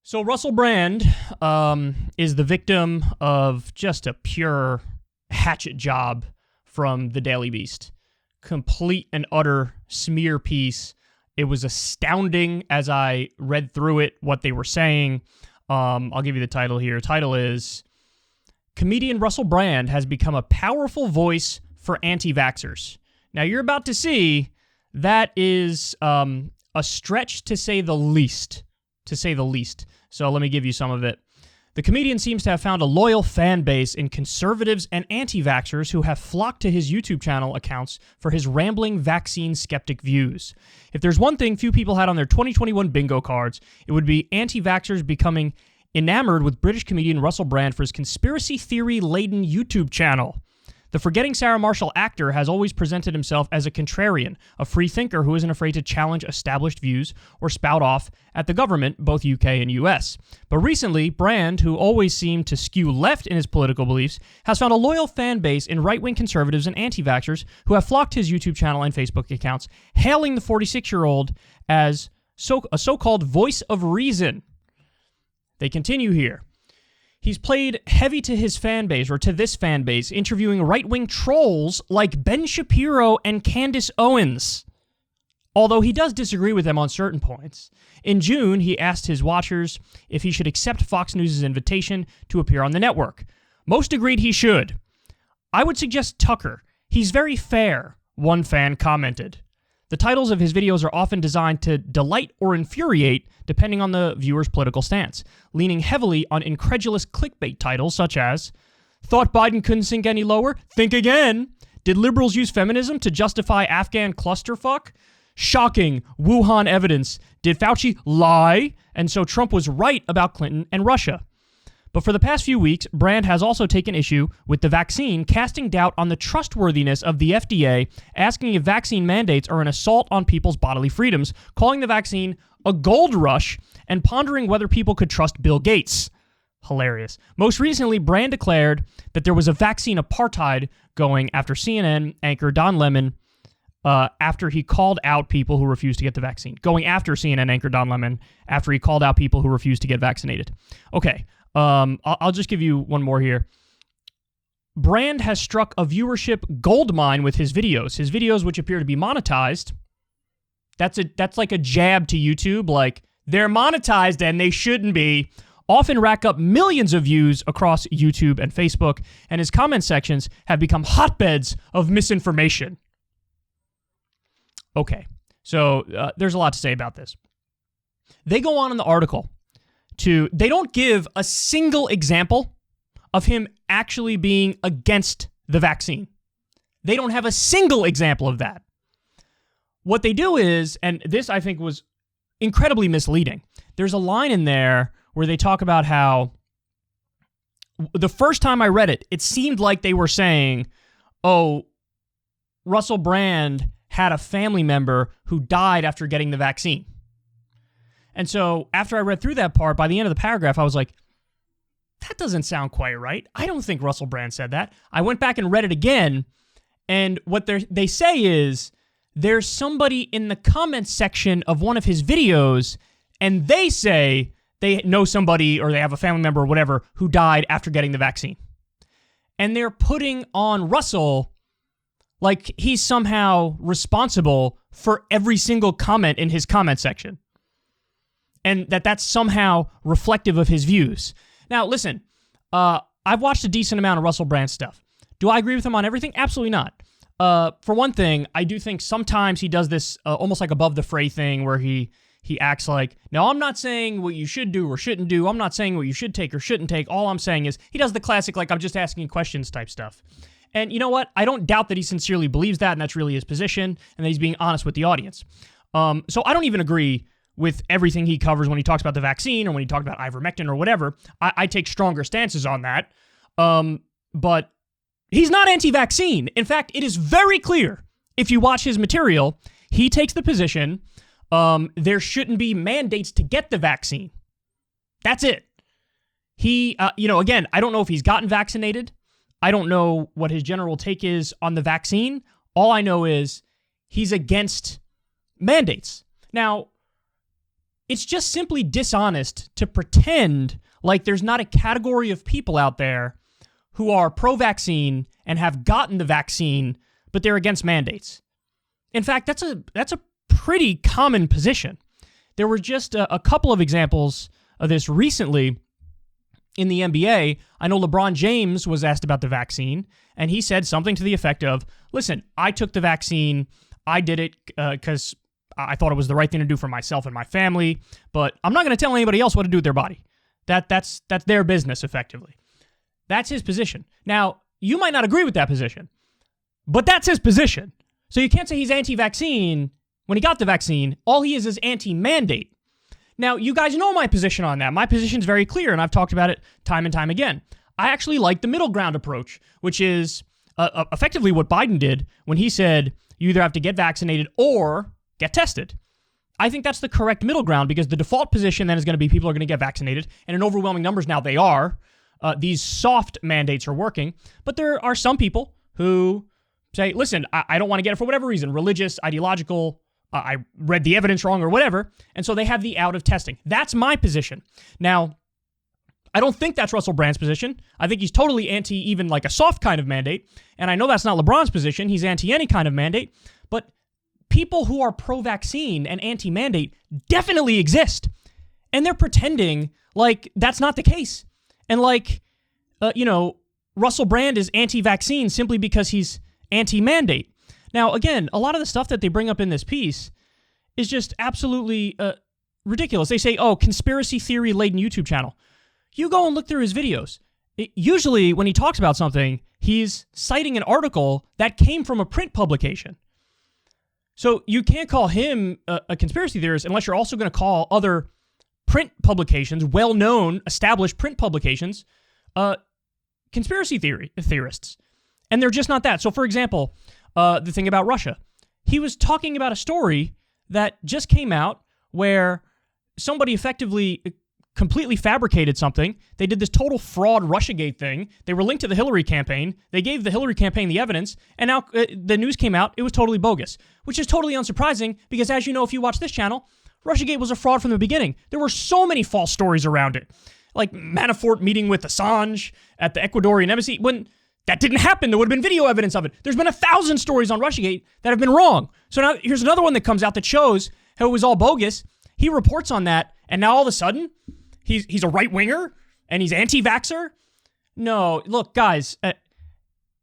So Russell Brand is the victim of just a pure hatchet job from the Daily Beast. Complete and utter smear piece. It was astounding as I read through it, what they were saying. I'll give you the title here. Title is, Comedian Russell Brand has become a powerful voice for anti-vaxxers. Now you're about to see that is a stretch to say the least. So let me give you some of it. The comedian seems to have found a loyal fan base in conservatives and anti-vaxxers who have flocked to his YouTube channel accounts for his rambling vaccine skeptic views. If there's one thing few people had on their 2021 bingo cards, it would be anti-vaxxers becoming enamored with British comedian Russell Brand for his conspiracy theory-laden YouTube channel. The Forgetting Sarah Marshall actor has always presented himself as a contrarian, a free thinker who isn't afraid to challenge established views or spout off at the government, both UK and US. But recently, Brand, who always seemed to skew left in his political beliefs, has found a loyal fan base in right-wing conservatives and anti-vaxxers who have flocked to his YouTube channel and Facebook accounts, hailing the 46-year-old as a so-called voice of reason. They continue here. He's played heavy to his fan base, or to this fan base, interviewing right-wing trolls like Ben Shapiro and Candace Owens. Although he does disagree with them on certain points. In June, he asked his watchers if he should accept Fox News' invitation to appear on the network. Most agreed he should. I would suggest Tucker. He's very fair, one fan commented. The titles of his videos are often designed to delight or infuriate, depending on the viewer's political stance, leaning heavily on incredulous clickbait titles such as, Thought Biden couldn't sink any lower? Think again! Did liberals use feminism to justify Afghan cluster F? Shocking! Wuhan Evidence. Did Fauci lie? And so Trump was right about Clinton and Russia. But for the past few weeks, Brand has also taken issue with the vaccine, casting doubt on the trustworthiness of the FDA, asking if vaccine mandates are an assault on people's bodily freedoms, calling the vaccine a gold rush, and pondering whether people could trust Bill Gates. Hilarious. Most recently, Brand declared that there was a vaccine apartheid going after CNN anchor Don Lemon after he called out people who refused to get the vaccine. Going after CNN anchor Don Lemon after he called out people who refused to get vaccinated. Okay. I'll just give you one more here. Brand has struck a viewership goldmine with his videos. His videos, which appear to be monetized, that's like a jab to YouTube. Like, they're monetized and they shouldn't be. Often rack up millions of views across YouTube and Facebook, and his comment sections have become hotbeds of misinformation. Okay, so there's a lot to say about this. They go on in the article they don't give a single example of him actually being against the vaccine. They don't have a single example of that. What they do is, and this I think was incredibly misleading, there's a line in there where they talk about how the first time I read it, it seemed like they were saying, oh, Russell Brand had a family member who died after getting the vaccine. And so after I read through that part, by the end of the paragraph, I was like, that doesn't sound quite right. I don't think Russell Brand said that. I went back and read it again, and what they say is there's somebody in the comments section of one of his videos, and they say they know somebody or they have a family member or whatever who died after getting the vaccine. And they're putting on Russell like he's somehow responsible for every single comment in his comment section. And that's somehow reflective of his views. Now, listen, I've watched a decent amount of Russell Brand stuff. Do I agree with him on everything? Absolutely not. For one thing, I do think sometimes he does this almost like above the fray thing where he acts like, no, I'm not saying what you should do or shouldn't do. I'm not saying what you should take or shouldn't take. All I'm saying is he does the classic, like, I'm just asking questions type stuff. And you know what? I don't doubt that he sincerely believes that, and that's really his position, and that he's being honest with the audience. So I don't even agree with everything he covers when he talks about the vaccine or when he talks about ivermectin or whatever. I take stronger stances on that. But he's not anti-vaccine. In fact, it is very clear, if you watch his material, he takes the position there shouldn't be mandates to get the vaccine. That's it. He, again, I don't know if he's gotten vaccinated. I don't know what his general take is on the vaccine. All I know is he's against mandates. Now, it's just simply dishonest to pretend like there's not a category of people out there who are pro-vaccine and have gotten the vaccine, but they're against mandates. In fact, that's a pretty common position. There were just a couple of examples of this recently in the NBA. I know LeBron James was asked about the vaccine, and he said something to the effect of, listen, I took the vaccine, I did it because I thought it was the right thing to do for myself and my family, but I'm not going to tell anybody else what to do with their body. That's their business, effectively. That's his position. Now, you might not agree with that position, but that's his position. So you can't say he's anti-vaccine when he got the vaccine. All he is anti-mandate. Now, you guys know my position on that. My position is very clear, and I've talked about it time and time again. I actually like the middle ground approach, which is effectively what Biden did when he said you either have to get vaccinated or get tested. I think that's the correct middle ground, because the default position then is going to be people are going to get vaccinated, and in overwhelming numbers now they are. These soft mandates are working, but there are some people who say, listen, I don't want to get it for whatever reason, religious, ideological, I read the evidence wrong or whatever, and so they have the out of testing. That's my position. Now, I don't think that's Russell Brand's position. I think he's totally anti even like a soft kind of mandate, and I know that's not LeBron's position. He's anti any kind of mandate, but people who are pro-vaccine and anti-mandate definitely exist, and they're pretending like that's not the case. And like, Russell Brand is anti-vaccine simply because he's anti-mandate. Now, again, a lot of the stuff that they bring up in this piece is just absolutely ridiculous. They say, conspiracy theory-laden YouTube channel. You go and look through his videos. Usually, when he talks about something, he's citing an article that came from a print publication. So you can't call him a conspiracy theorist unless you're also going to call other print publications, well-known, established print publications, conspiracy theorists. And they're just not that. So, for example, the thing about Russia. He was talking about a story that just came out where somebody effectively completely fabricated something. They did this total fraud Russiagate thing. They were linked to the Hillary campaign. They gave the Hillary campaign the evidence, and now the news came out. It was totally bogus, which is totally unsurprising because, as you know, if you watch this channel, Russiagate was a fraud from the beginning. There were so many false stories around it, like Manafort meeting with Assange at the Ecuadorian embassy. When that didn't happen, there would have been video evidence of it. There's been 1,000 stories on Russiagate that have been wrong. So now here's another one that comes out that shows how it was all bogus. He reports on that, and now all of a sudden, he's a right-winger, and he's anti-vaxxer? No, look, guys,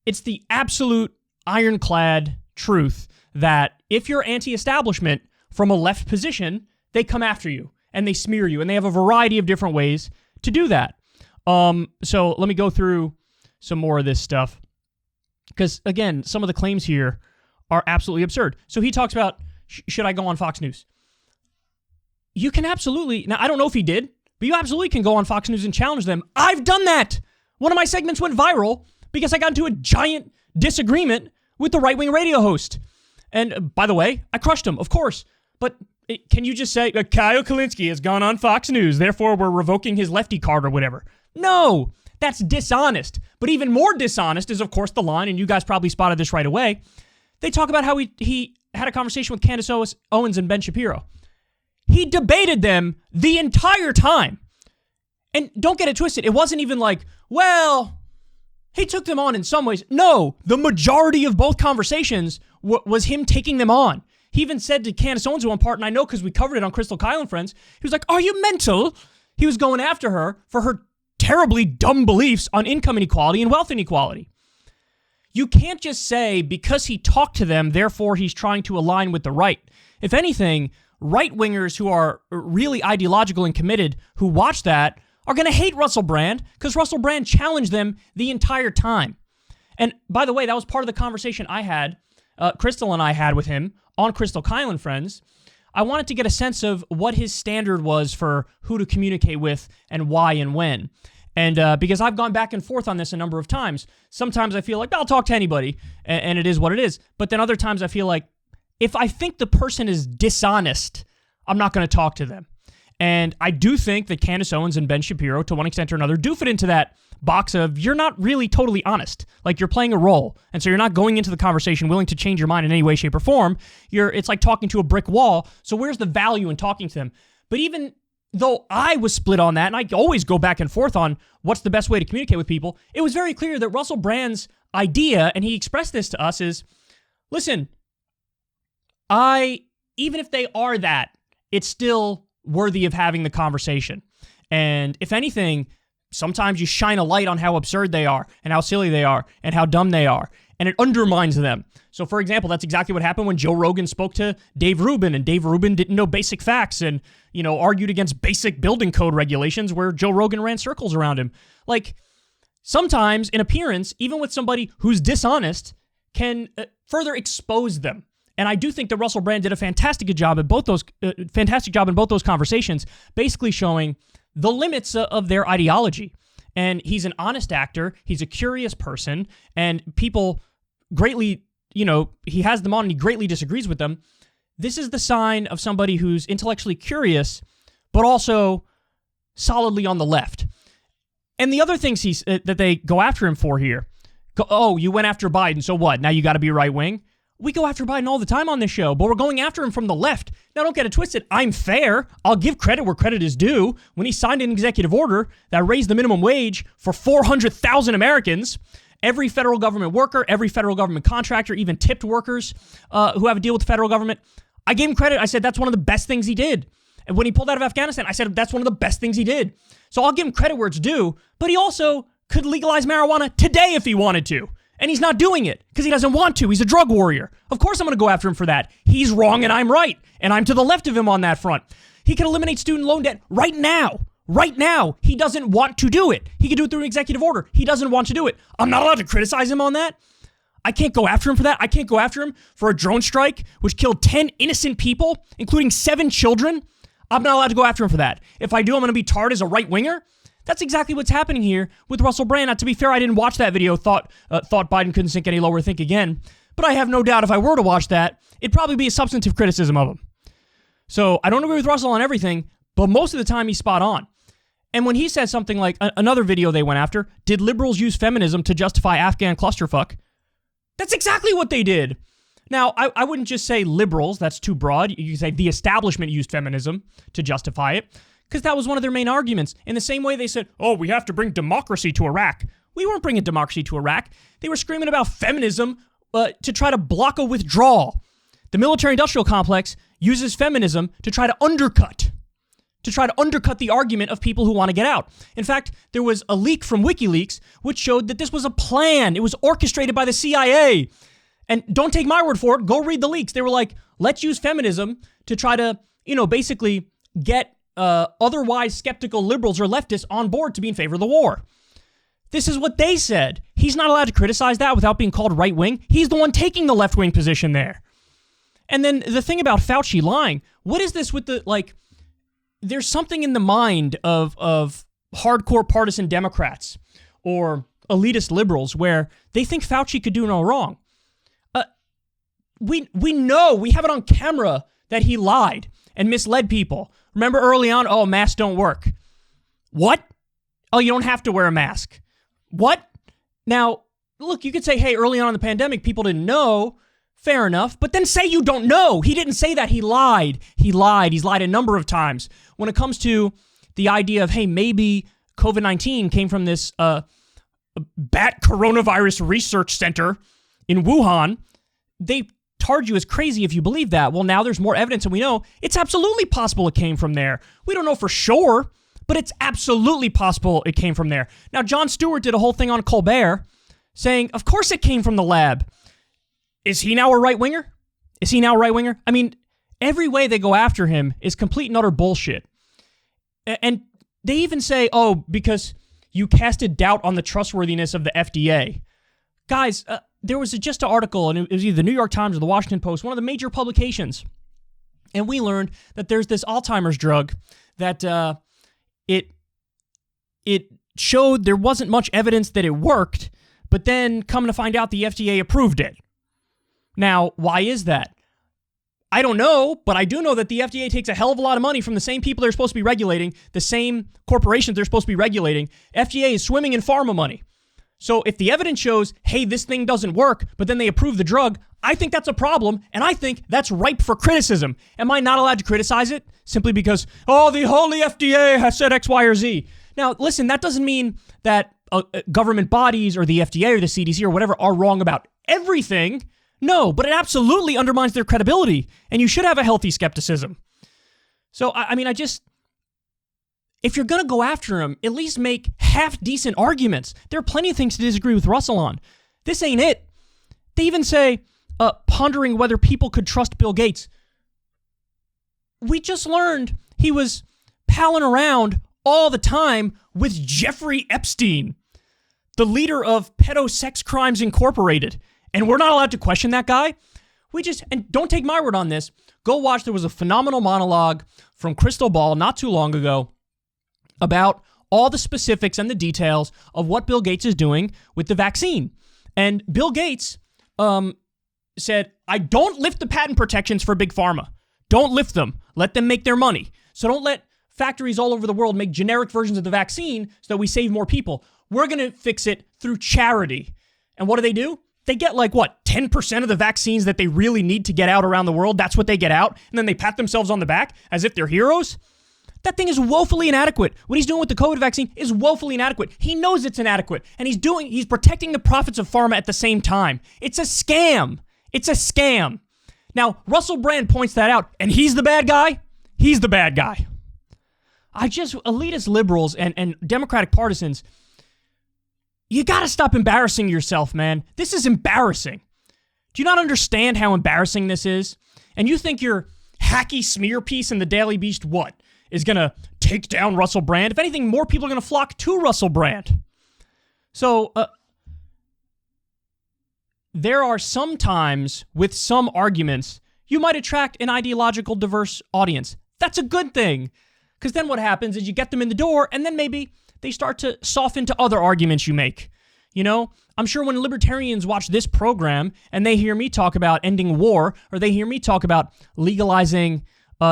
it's the absolute ironclad truth that if you're anti-establishment from a left position, they come after you, and they smear you, and they have a variety of different ways to do that. So let me go through some more of this stuff, because, again, some of the claims here are absolutely absurd. So he talks about, should I go on Fox News? You can absolutely, now I don't know if he did, but you absolutely can go on Fox News and challenge them. I've done that. One of my segments went viral because I got into a giant disagreement with the right-wing radio host. And by the way, I crushed him, of course. But can you just say, Kyle Kulinski has gone on Fox News, therefore we're revoking his lefty card or whatever? No, that's dishonest. But even more dishonest is, of course, the line, and you guys probably spotted this right away. They talk about how he had a conversation with Candace Owens and Ben Shapiro. He debated them the entire time. And don't get it twisted. It wasn't even like, well, he took them on in some ways. No, the majority of both conversations was him taking them on. He even said to Candace Owens at one part, and I know because we covered it on Crystal Kyle and Friends, he was like, are you mental? He was going after her for her terribly dumb beliefs on income inequality and wealth inequality. You can't just say because he talked to them, therefore he's trying to align with the right. If anything, right-wingers who are really ideological and committed who watch that are going to hate Russell Brand because Russell Brand challenged them the entire time. And by the way, that was part of the conversation I had, Crystal and I had with him on Crystal Kyle and Friends. I wanted to get a sense of what his standard was for who to communicate with and why and when. And because I've gone back and forth on this a number of times. Sometimes I feel like I'll talk to anybody, and it is what it is. But then other times I feel like if I think the person is dishonest, I'm not going to talk to them. And I do think that Candace Owens and Ben Shapiro, to one extent or another, do fit into that box of you're not really totally honest. Like you're playing a role. And so you're not going into the conversation willing to change your mind in any way, shape, or form. It's like talking to a brick wall. So where's the value in talking to them? But even though I was split on that, and I always go back and forth on what's the best way to communicate with people, it was very clear that Russell Brand's idea, and he expressed this to us, is, listen, even if they are that, it's still worthy of having the conversation. And if anything, sometimes you shine a light on how absurd they are and how silly they are and how dumb they are, and it undermines them. So, for example, that's exactly what happened when Joe Rogan spoke to Dave Rubin, and Dave Rubin didn't know basic facts and, argued against basic building code regulations where Joe Rogan ran circles around him. Like, sometimes an appearance, even with somebody who's dishonest, can further expose them. And I do think that Russell Brand did a fantastic job in both those conversations, basically showing the limits of their ideology. And he's an honest actor. He's a curious person, and people greatly, he has them on and he greatly disagrees with them. This is the sign of somebody who's intellectually curious, but also solidly on the left. And the other things that they go after him for here, you went after Biden, so what? Now you got to be right wing? We go after Biden all the time on this show, but we're going after him from the left. Now, don't get it twisted. I'm fair. I'll give credit where credit is due. When he signed an executive order that raised the minimum wage for 400,000 Americans, every federal government worker, every federal government contractor, even tipped workers who have a deal with the federal government, I gave him credit. I said that's one of the best things he did. And when he pulled out of Afghanistan, I said that's one of the best things he did. So I'll give him credit where it's due, but he also could legalize marijuana today if he wanted to. And he's not doing it because he doesn't want to. He's a drug warrior. Of course I'm going to go after him for that. He's wrong and I'm right. And I'm to the left of him on that front. He can eliminate student loan debt right now. Right now. He doesn't want to do it. He can do it through an executive order. He doesn't want to do it. I'm not allowed to criticize him on that. I can't go after him for that. I can't go after him for a drone strike which killed 10 innocent people, including 7 children. I'm not allowed to go after him for that. If I do, I'm going to be tarred as a right-winger. That's exactly what's happening here with Russell Brand. Now, to be fair, I didn't watch that video, thought Biden couldn't sink any lower, think again. But I have no doubt if I were to watch that, it'd probably be a substantive criticism of him. So I don't agree with Russell on everything, but most of the time he's spot on. And when he says something like, another video they went after, did liberals use feminism to justify Afghan cluster fuck? That's exactly what they did. Now, I wouldn't just say liberals, that's too broad. You could say the establishment used feminism to justify it, because that was one of their main arguments. In the same way they said, we have to bring democracy to Iraq. We weren't bringing democracy to Iraq. They were screaming about feminism to try to block a withdrawal. The military-industrial complex uses feminism to try to undercut the argument of people who want to get out. In fact, there was a leak from WikiLeaks which showed that this was a plan. It was orchestrated by the CIA. And don't take my word for it. Go read the leaks. They were like, let's use feminism to try to, basically get otherwise skeptical liberals or leftists on board to be in favor of the war. This is what they said. He's not allowed to criticize that without being called right-wing. He's the one taking the left-wing position there. And then the thing about Fauci lying, what is this with there's something in the mind of hardcore partisan Democrats or elitist liberals where they think Fauci could do no wrong. We know, we have it on camera that he lied and misled people. Remember early on, masks don't work. What? Oh, you don't have to wear a mask. What? Now, look, you could say, hey, early on in the pandemic, people didn't know. Fair enough. But then say you don't know. He didn't say that. He lied. He's lied a number of times. When it comes to the idea of, hey, maybe COVID-19 came from this bat coronavirus research center in Wuhan, they tarred you as crazy if you believe that. Well, now there's more evidence and we know it's absolutely possible it came from there. We don't know for sure, but it's absolutely possible it came from there. Now, Jon Stewart did a whole thing on Colbert saying, of course it came from the lab. Is he now a right-winger? I mean, every way they go after him is complete and utter bullshit. And they even say, because you casted doubt on the trustworthiness of the FDA. Guys, there was just an article, and it was either the New York Times or the Washington Post, one of the major publications. And we learned that there's this Alzheimer's drug that it showed there wasn't much evidence that it worked, but then come to find out the FDA approved it. Now, why is that? I don't know, but I do know that the FDA takes a hell of a lot of money from the same people they're supposed to be regulating, the same corporations they're supposed to be regulating. FDA is swimming in pharma money. So if the evidence shows, hey, this thing doesn't work, but then they approve the drug, I think that's a problem, and I think that's ripe for criticism. Am I not allowed to criticize it simply because, oh, the holy FDA has said X, Y, or Z? Now, listen, that doesn't mean that government bodies or the FDA or the CDC or whatever are wrong about everything. No, but it absolutely undermines their credibility, and you should have a healthy skepticism. So, I mean, if you're going to go after him, at least make half-decent arguments. There are plenty of things to disagree with Russell on. This ain't it. They even say, pondering whether people could trust Bill Gates. We just learned he was palling around all the time with Jeffrey Epstein, the leader of Pedo Sex Crimes Incorporated. And we're not allowed to question that guy? And don't take my word on this. Go watch, there was a phenomenal monologue from Crystal Ball not too long ago about all the specifics and the details of what Bill Gates is doing with the vaccine. And Bill Gates said, I don't lift the patent protections for Big Pharma. Don't lift them. Let them make their money. So don't let factories all over the world make generic versions of the vaccine so that we save more people. We're going to fix it through charity. And what do? They get 10% of the vaccines that they really need to get out around the world. That's what they get out. And then they pat themselves on the back as if they're heroes. That thing is woefully inadequate. What he's doing with the COVID vaccine is woefully inadequate. He knows it's inadequate. And he's protecting the profits of pharma at the same time. It's a scam. It's a scam. Now, Russell Brand points that out, and he's the bad guy. He's the bad guy. Elitist liberals and Democratic partisans, you gotta stop embarrassing yourself, man. This is embarrassing. Do you not understand how embarrassing this is? And you think your hacky smear piece in the Daily Beast, is gonna take down Russell Brand? If anything, more people are gonna flock to Russell Brand. So, there are some times with some arguments, you might attract an ideological diverse audience. That's a good thing. Because then what happens is you get them in the door, and then maybe they start to soften to other arguments you make. You know, I'm sure when libertarians watch this program and they hear me talk about ending war, or they hear me talk about legalizing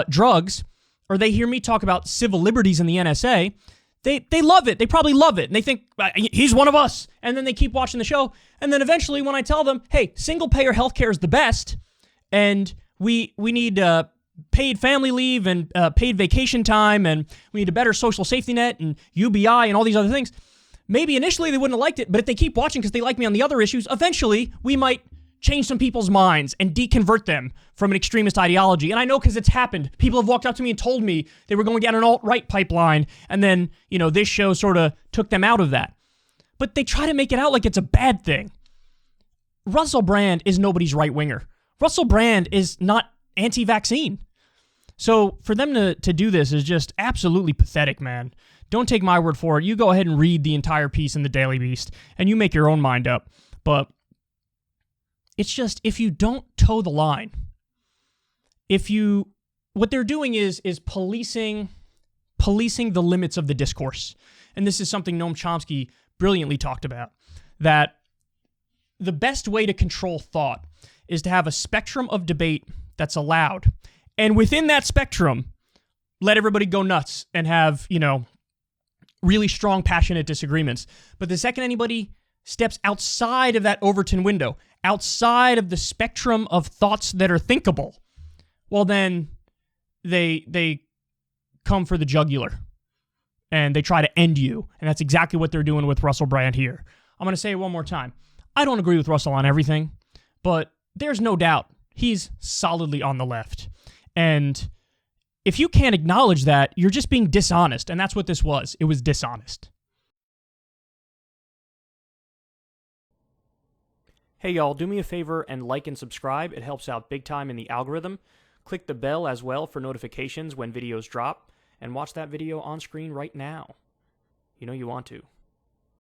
drugs, or they hear me talk about civil liberties in the NSA, they love it. They probably love it. And they think, he's one of us. And then they keep watching the show. And then eventually when I tell them, hey, single-payer healthcare is the best, and we need paid family leave and paid vacation time, and we need a better social safety net and UBI and all these other things, maybe initially they wouldn't have liked it, but if they keep watching because they like me on the other issues, eventually we might change some people's minds and deconvert them from an extremist ideology. And I know because it's happened. People have walked up to me and told me they were going down an alt-right pipeline, and then, this show sort of took them out of that. But they try to make it out like it's a bad thing. Russell Brand is nobody's right-winger. Russell Brand is not anti-vaccine. So for them to do this is just absolutely pathetic, man. Don't take my word for it. You go ahead and read the entire piece in the Daily Beast, and you make your own mind up. But it's just, if you don't toe the line, what they're doing is policing the limits of the discourse. And this is something Noam Chomsky brilliantly talked about, that the best way to control thought is to have a spectrum of debate that's allowed. And within that spectrum, let everybody go nuts and have, really strong, passionate disagreements. But the second anybody steps outside of that Overton window, outside of the spectrum of thoughts that are thinkable, well then they come for the jugular and they try to end you. And that's exactly what they're doing with Russell Brand here. I'm going to say it one more time. I don't agree with Russell on everything, but there's no doubt he's solidly on the left. And if you can't acknowledge that, you're just being dishonest. And that's what this was. It was dishonest. Hey, y'all, do me a favor and like and subscribe. It helps out big time in the algorithm. Click the bell as well for notifications when videos drop. And watch that video on screen right now. You know you want to.